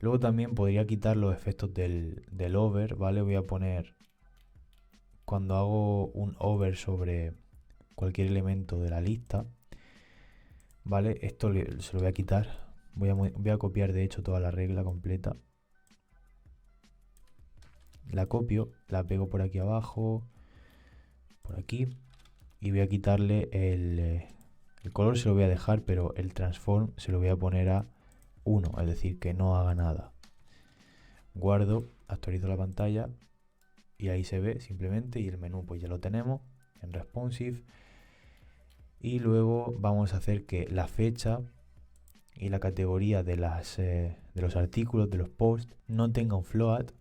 Luego también podría quitar los efectos del over, ¿vale? Voy a poner, cuando hago un over sobre cualquier elemento de la lista, ¿vale? Esto se lo voy a quitar. Voy a copiar de hecho toda la regla completa. La copio, la pego por aquí abajo, por aquí, y voy a quitarle el color, se lo voy a dejar, pero el transform se lo voy a poner a 1, es decir, que no haga nada. Guardo, actualizo la pantalla y ahí se ve simplemente, y el menú pues ya lo tenemos en responsive. Y luego vamos a hacer que la fecha y la categoría de los artículos, de los posts, no tenga un float,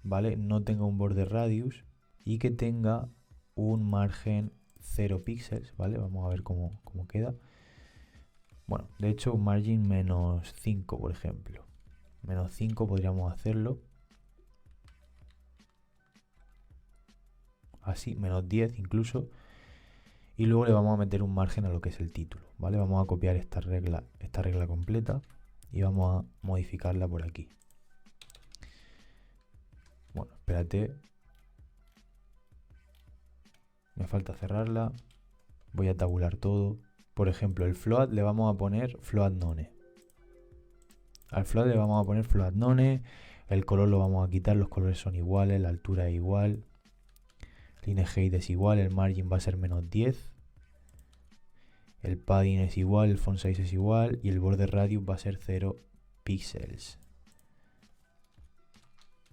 ¿vale? No tenga un border radius y que tenga un margen 0 píxeles, ¿vale? Vamos a ver cómo queda. Bueno, de hecho un margin menos 5, por ejemplo. Menos 5 podríamos hacerlo. Así, menos 10 incluso. Y luego le vamos a meter un margen a lo que es el título, ¿vale? Vamos a copiar esta regla completa y vamos a modificarla por aquí. Bueno, espérate. Me falta cerrarla. Voy a tabular todo. Por ejemplo, el float le vamos a poner float none. Al float le vamos a poner float none. El color lo vamos a quitar, los colores son iguales, la altura es igual. Line height es igual, el margin va a ser menos 10. El padding es igual, el font size es igual y el border radius va a ser 0 píxeles.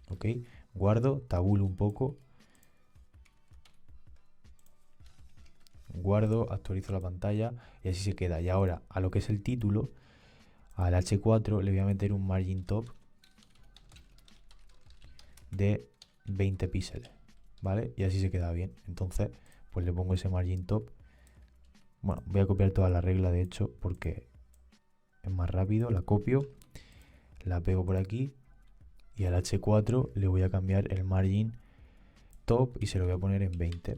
Ok, guardo, tabulo un poco. Guardo, actualizo la pantalla y así se queda. Y ahora a lo que es el título, al H4 le voy a meter un margin top de 20 píxeles, ¿vale? Y así se queda bien. Entonces, pues le pongo ese margin top. Bueno, voy a copiar toda la regla de hecho porque es más rápido. La copio, la pego por aquí y al H4 le voy a cambiar el margin top y se lo voy a poner en 20.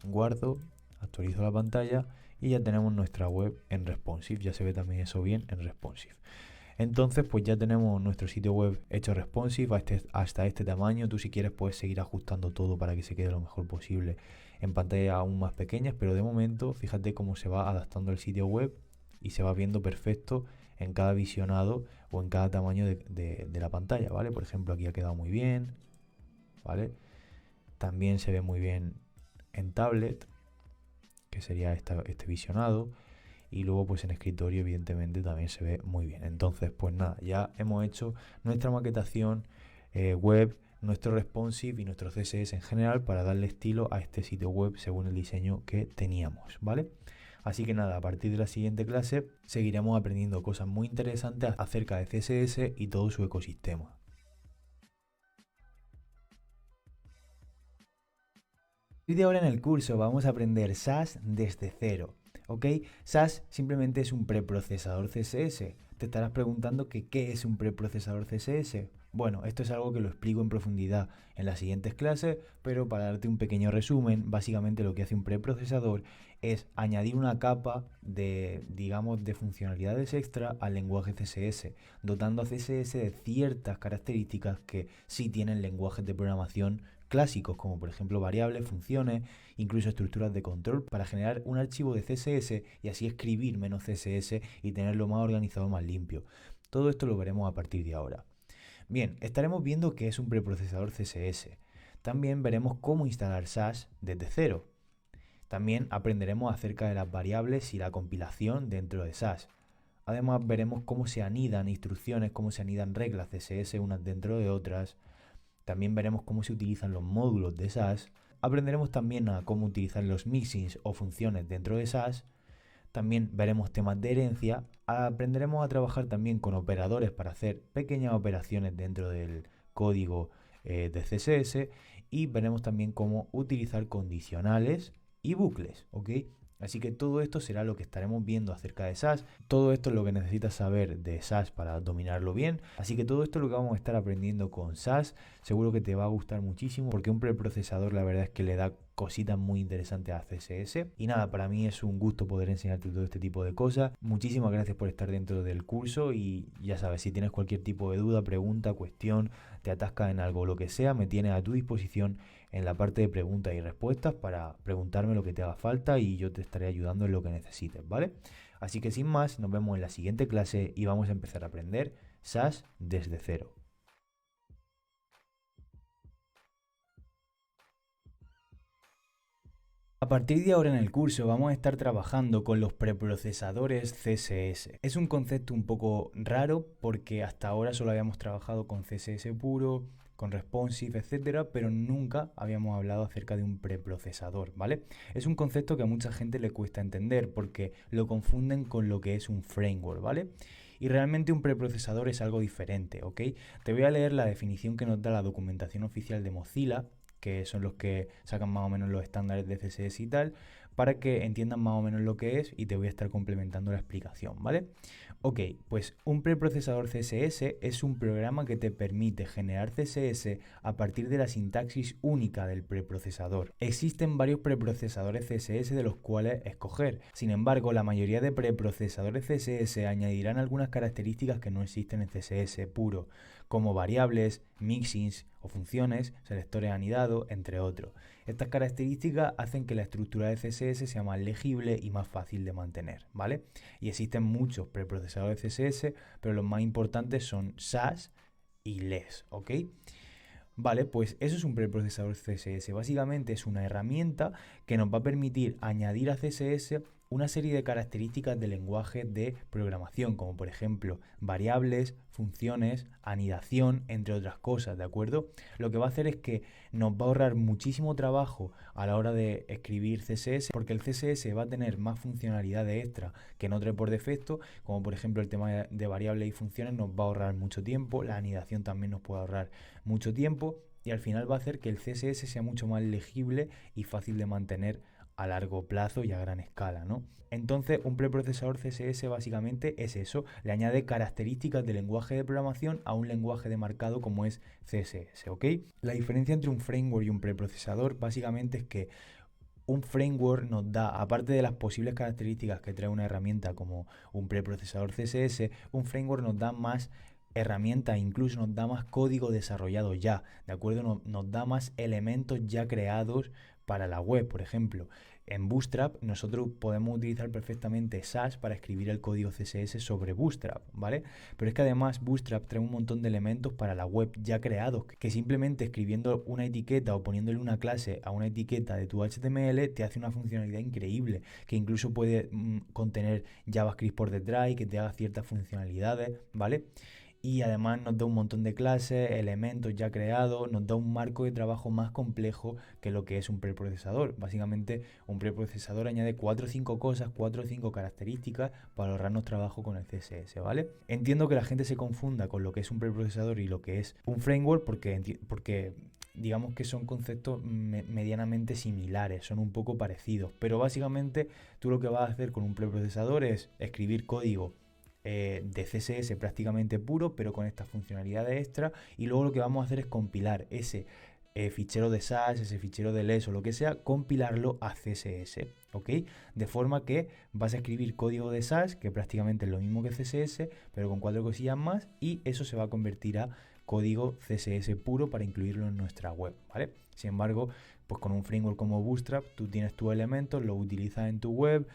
Guardo, actualizo la pantalla y ya tenemos nuestra web en responsive. Ya se ve también eso bien en responsive. Entonces pues ya tenemos nuestro sitio web hecho responsive hasta este tamaño. Tú si quieres puedes seguir ajustando todo para que se quede lo mejor posible en pantallas aún más pequeñas, pero de momento fíjate cómo se va adaptando el sitio web y se va viendo perfecto en cada visionado o en cada tamaño de la pantalla, ¿vale? Por ejemplo, aquí ha quedado muy bien, ¿vale? También se ve muy bien en tablet, que sería este visionado. Y luego pues en escritorio evidentemente también se ve muy bien. Entonces pues nada, ya hemos hecho nuestra maquetación web, nuestro responsive y nuestro CSS en general para darle estilo a este sitio web según el diseño que teníamos, ¿vale? Así que nada, a partir de la siguiente clase seguiremos aprendiendo cosas muy interesantes acerca de CSS y todo su ecosistema. Y de ahora en el curso vamos a aprender Sass desde cero. ¿Ok? Sass simplemente es un preprocesador CSS. Te estarás preguntando que qué es un preprocesador CSS. Bueno, esto es algo que lo explico en profundidad en las siguientes clases, pero para darte un pequeño resumen, básicamente lo que hace un preprocesador es añadir una capa de, digamos, de funcionalidades extra al lenguaje CSS, dotando a CSS de ciertas características que sí tienen lenguajes de programación clásicos, como por ejemplo variables, funciones, incluso estructuras de control para generar un archivo de CSS y así escribir menos CSS y tenerlo más organizado, más limpio. Todo esto lo veremos a partir de ahora. Bien, estaremos viendo qué es un preprocesador CSS. También veremos cómo instalar Sass desde cero. También aprenderemos acerca de las variables y la compilación dentro de Sass. Además veremos cómo se anidan instrucciones, cómo se anidan reglas CSS unas dentro de otras. También veremos cómo se utilizan los módulos de Sass. Aprenderemos también a cómo utilizar los mixins o funciones dentro de Sass. También veremos temas de herencia. Aprenderemos a trabajar también con operadores para hacer pequeñas operaciones dentro del código de CSS. Y veremos también cómo utilizar condicionales y bucles, ¿ok? Así que todo esto será lo que estaremos viendo acerca de Sass. Todo esto es lo que necesitas saber de Sass para dominarlo bien. Así que todo esto es lo que vamos a estar aprendiendo con Sass. Seguro que te va a gustar muchísimo porque un preprocesador la verdad es que le da cositas muy interesantes a CSS. Y nada, para mí es un gusto poder enseñarte todo este tipo de cosas. Muchísimas gracias por estar dentro del curso y ya sabes, si tienes cualquier tipo de duda, pregunta, cuestión, te atascas en algo, lo que sea, me tienes a tu disposición en la parte de preguntas y respuestas para preguntarme lo que te haga falta y yo te estaré ayudando en lo que necesites, ¿vale? Así que sin más, nos vemos en la siguiente clase y vamos a empezar a aprender SAS desde cero. A partir de ahora en el curso vamos a estar trabajando con los preprocesadores CSS. Es un concepto un poco raro porque hasta ahora solo habíamos trabajado con CSS puro, con responsive, etcétera, pero nunca habíamos hablado acerca de un preprocesador, ¿vale? Es un concepto que a mucha gente le cuesta entender porque lo confunden con lo que es un framework, ¿vale? Y realmente un preprocesador es algo diferente, ¿ok? Te voy a leer la definición que nos da la documentación oficial de Mozilla, que son los que sacan más o menos los estándares de CSS y tal, para que entiendan más o menos lo que es y te voy a estar complementando la explicación, ¿vale? Ok, pues un preprocesador CSS es un programa que te permite generar CSS a partir de la sintaxis única del preprocesador. Existen varios preprocesadores CSS de los cuales escoger. Sin embargo, la mayoría de preprocesadores CSS añadirán algunas características que no existen en CSS puro, como variables, mixins o funciones, selectores anidados, entre otros. Estas características hacen que la estructura de CSS sea más legible y más fácil de mantener, ¿vale? Y existen muchos preprocesadores CSS, pero los más importantes son SAS y LESS, ¿ok? Vale, pues eso es un preprocesador CSS. Básicamente es una herramienta que nos va a permitir añadir a CSS una serie de características de lenguaje de programación, como por ejemplo variables, funciones, anidación, entre otras cosas, ¿de acuerdo? Lo que va a hacer es que nos va a ahorrar muchísimo trabajo a la hora de escribir CSS, porque el CSS va a tener más funcionalidades extra que no trae por defecto, como por ejemplo el tema de variables y funciones nos va a ahorrar mucho tiempo, la anidación también nos puede ahorrar mucho tiempo y al final va a hacer que el CSS sea mucho más legible y fácil de mantener a largo plazo y a gran escala, ¿no? Entonces, un preprocesador CSS básicamente es eso, le añade características de lenguaje de programación a un lenguaje de marcado como es CSS, ¿ok? La diferencia entre un framework y un preprocesador básicamente es que un framework nos da, aparte de las posibles características que trae una herramienta como un preprocesador CSS, un framework nos da más herramientas, incluso nos da más código desarrollado ya, ¿de acuerdo? Nos da más elementos ya creados para la web, por ejemplo. En Bootstrap nosotros podemos utilizar perfectamente SAS para escribir el código CSS sobre Bootstrap, ¿vale? Pero es que además Bootstrap trae un montón de elementos para la web ya creados, que simplemente escribiendo una etiqueta o poniéndole una clase a una etiqueta de tu HTML te hace una funcionalidad increíble, que incluso puede contener JavaScript por detrás y que te haga ciertas funcionalidades, ¿vale? Y además nos da un montón de clases, elementos ya creados, nos da un marco de trabajo más complejo que lo que es un preprocesador. Básicamente un preprocesador añade 4 o 5 cosas, 4 o 5 características para ahorrarnos trabajo con el CSS, ¿vale? Entiendo que la gente se confunda con lo que es un preprocesador y lo que es un framework porque digamos que son conceptos medianamente similares, son un poco parecidos, pero básicamente tú lo que vas a hacer con un preprocesador es escribir código de CSS prácticamente puro, pero con estas funcionalidades extra, y luego lo que vamos a hacer es compilar ese fichero de SAS, ese fichero de LESS o lo que sea, compilarlo a CSS, ¿ok? De forma que vas a escribir código de SAS, que prácticamente es lo mismo que CSS, pero con 4 cosillas más, y eso se va a convertir a código CSS puro para incluirlo en nuestra web, ¿vale? Sin embargo, pues con un framework como Bootstrap, tú tienes tus elementos, los utilizas en tu web,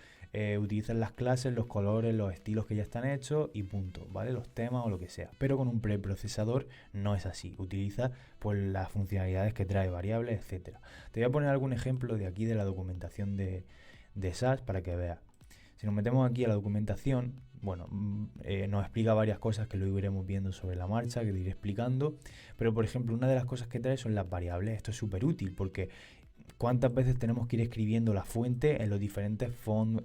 utilizas las clases, los colores, los estilos que ya están hechos y punto, ¿vale? Los temas o lo que sea. Pero con un preprocesador no es así. Utiliza pues las funcionalidades que trae, variables, etcétera. Te voy a poner algún ejemplo de aquí de la documentación de SAS para que veas. Si nos metemos aquí a la documentación, bueno, nos explica varias cosas que luego iremos viendo sobre la marcha, que te iré explicando. Pero por ejemplo, una de las cosas que trae son las variables. Esto es súper útil porque ¿cuántas veces tenemos que ir escribiendo la fuente en los diferentes font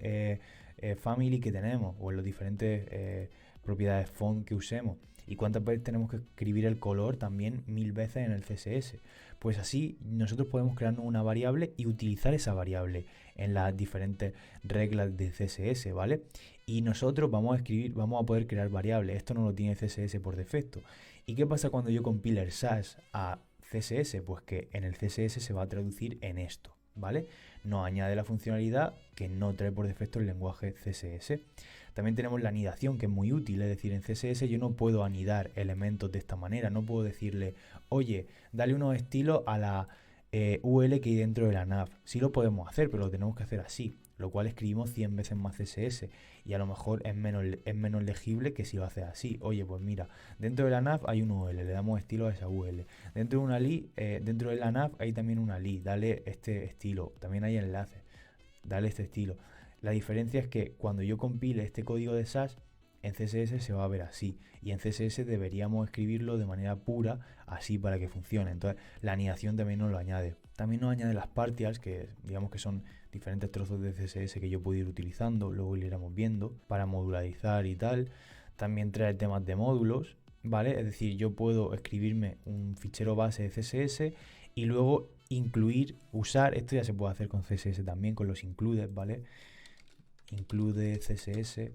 family que tenemos o en los diferentes propiedades font que usemos? ¿Y cuántas veces tenemos que escribir el color también 1000 veces en el CSS? Pues así nosotros podemos crearnos una variable y utilizar esa variable en las diferentes reglas de CSS, ¿vale? Y nosotros vamos a poder crear variables. Esto no lo tiene CSS por defecto. ¿Y qué pasa cuando yo compile el SAS a CSS? Pues que en el CSS se va a traducir en esto, ¿vale? Nos añade la funcionalidad que no trae por defecto el lenguaje CSS. También tenemos la anidación, que es muy útil, es decir, en CSS yo no puedo anidar elementos de esta manera, no puedo decirle, oye, dale unos estilos a la UL que hay dentro de la nav. Sí lo podemos hacer, pero lo tenemos que hacer así, lo cual escribimos 100 veces más CSS y a lo mejor es menos legible que si lo haces así. Oye, pues mira, dentro de la nav hay un UL, le damos estilo a esa UL. Dentro de una li, dentro de la nav hay también una li, dale este estilo. También hay enlaces, dale este estilo. La diferencia es que cuando yo compile este código de SAS, en CSS se va a ver así, y en CSS deberíamos escribirlo de manera pura, así para que funcione. Entonces la anidación también nos lo añade. También nos añade las partials, que digamos que son diferentes trozos de CSS que yo puedo ir utilizando, luego lo iremos viendo, para modularizar y tal. También trae temas de módulos, ¿vale? Es decir, yo puedo escribirme un fichero base de CSS y luego incluir, usar, esto ya se puede hacer con CSS también, con los includes, ¿vale? Include CSS.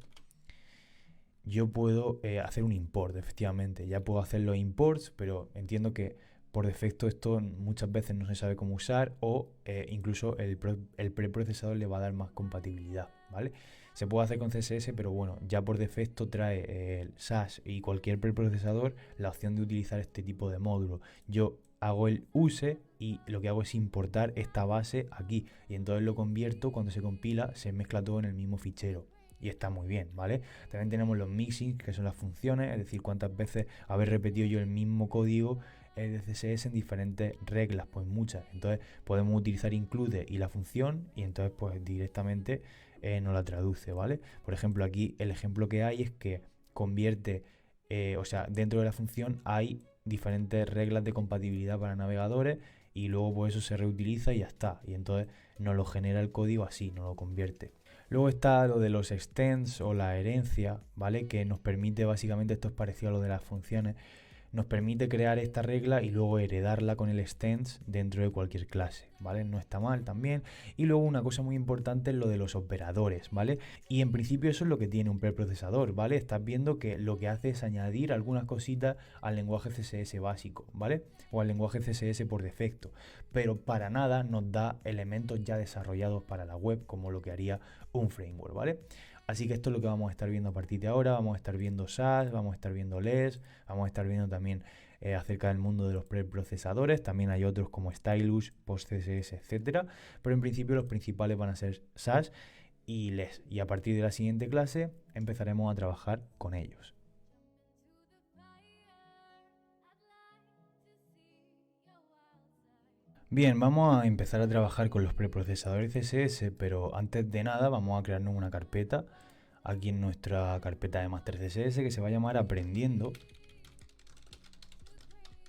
Yo puedo hacer un import, efectivamente. Ya puedo hacer los imports, pero entiendo que por defecto esto muchas veces no se sabe cómo usar o incluso el preprocesador le va a dar más compatibilidad, ¿vale? Se puede hacer con CSS, pero bueno, ya por defecto trae el SAS y cualquier preprocesador la opción de utilizar este tipo de módulo. Yo hago el use y lo que hago es importar esta base aquí y entonces lo convierto, cuando se compila se mezcla todo en el mismo fichero. Y está muy bien, ¿vale? También tenemos los mixing, que son las funciones, es decir, cuántas veces haber repetido yo el mismo código de CSS en diferentes reglas, pues muchas. Entonces podemos utilizar include y la función y entonces pues directamente nos la traduce, ¿vale? Por ejemplo, aquí el ejemplo que hay es que convierte, o sea, dentro de la función hay diferentes reglas de compatibilidad para navegadores y luego pues eso se reutiliza y ya está. Y entonces nos lo genera el código así, nos lo convierte. Luego está lo de los extends o la herencia, ¿vale? Que nos permite, básicamente, esto es parecido a lo de las funciones, nos permite crear esta regla y luego heredarla con el extends dentro de cualquier clase, ¿vale? No está mal también. Y luego una cosa muy importante es lo de los operadores, ¿vale? Y en principio eso es lo que tiene un preprocesador, ¿vale? Estás viendo que lo que hace es añadir algunas cositas al lenguaje CSS básico, ¿vale? O al lenguaje CSS por defecto, pero para nada nos da elementos ya desarrollados para la web como lo que haría un framework, ¿vale? Así que esto es lo que vamos a estar viendo a partir de ahora. Vamos a estar viendo SAS, vamos a estar viendo LESS, vamos a estar viendo también acerca del mundo de los preprocesadores. También hay otros como Stylus, PostCSS, etcétera. Pero en principio los principales van a ser SAS y LESS. Y a partir de la siguiente clase empezaremos a trabajar con ellos. Bien, vamos a empezar a trabajar con los preprocesadores CSS, pero antes de nada vamos a crearnos una carpeta aquí en nuestra carpeta de Master CSS que se va a llamar Aprendiendo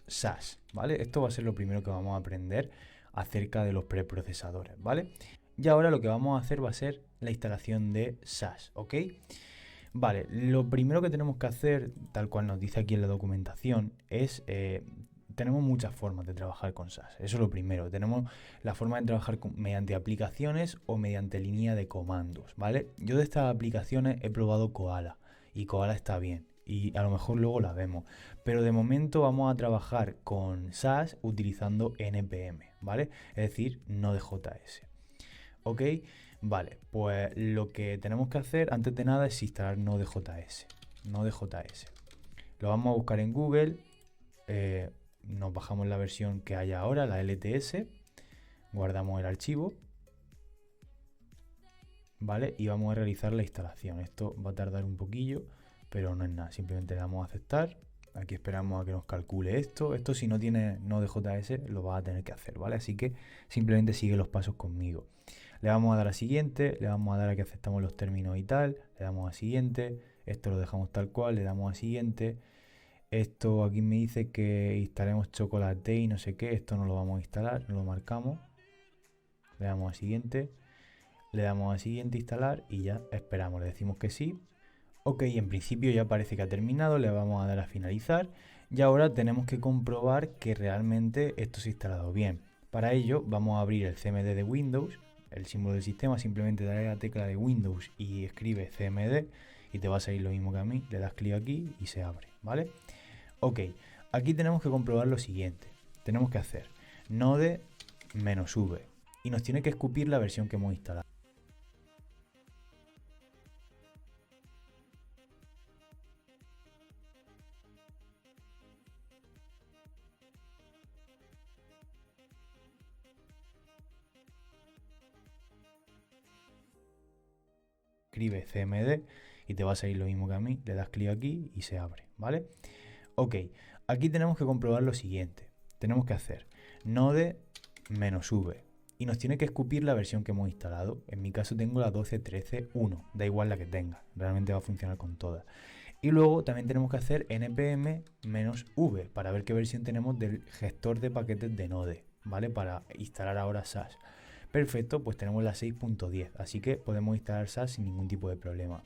SAS, ¿vale? Esto va a ser lo primero que vamos a aprender acerca de los preprocesadores, ¿vale? Y ahora lo que vamos a hacer va a ser la instalación de SAS, ¿ok? Vale, lo primero que tenemos que hacer, tal cual nos dice aquí en la documentación, es tenemos muchas formas de trabajar con SAS. Eso es lo primero. Tenemos la forma de trabajar mediante aplicaciones o mediante línea de comandos, ¿vale? Yo de estas aplicaciones he probado Koala y Koala está bien y a lo mejor luego la vemos. Pero de momento vamos a trabajar con SAS utilizando NPM, ¿vale? Es decir, Node.js. ¿Ok? Vale, pues lo que tenemos que hacer antes de nada es instalar Node.js. Node.js. Lo vamos a buscar en Google. Nos bajamos la versión que haya ahora, la LTS, guardamos el archivo, ¿vale? Y vamos a realizar la instalación. Esto va a tardar un poquillo, pero no es nada, simplemente le damos a aceptar. Aquí esperamos a que nos calcule esto. Esto si no tiene Node.js lo va a tener que hacer, ¿vale? Así que simplemente sigue los pasos conmigo. Le vamos a dar a siguiente, le vamos a dar a que aceptamos los términos y tal, le damos a siguiente, esto lo dejamos tal cual, le damos a siguiente. Esto aquí me dice que instalemos Chocolate y no sé qué. Esto no lo vamos a instalar, no lo marcamos. Le damos a siguiente. Le damos a siguiente, instalar y ya esperamos. Le decimos que sí. Ok, en principio ya parece que ha terminado. Le vamos a dar a finalizar. Y ahora tenemos que comprobar que realmente esto se ha instalado bien. Para ello vamos a abrir el CMD de Windows. El símbolo del sistema, simplemente darle la tecla de Windows y escribe CMD. Y te va a salir lo mismo que a mí. Le das clic aquí y se abre, ¿vale? Ok, aquí tenemos que comprobar lo siguiente. Tenemos que hacer node-v. y nos tiene que escupir la versión que hemos instalado. Escribe cmd y te va a salir lo mismo que a mí, le das clic aquí y se abre, ¿vale? Ok, aquí tenemos que comprobar lo siguiente, tenemos que hacer node -v y nos tiene que escupir la versión que hemos instalado. En mi caso tengo la 12.13.1, da igual la que tenga, realmente va a funcionar con todas. Y luego también tenemos que hacer npm-v para ver qué versión tenemos del gestor de paquetes de Node, ¿vale? Para instalar ahora SAS. Perfecto, pues tenemos la 6.10, así que podemos instalar SAS sin ningún tipo de problema.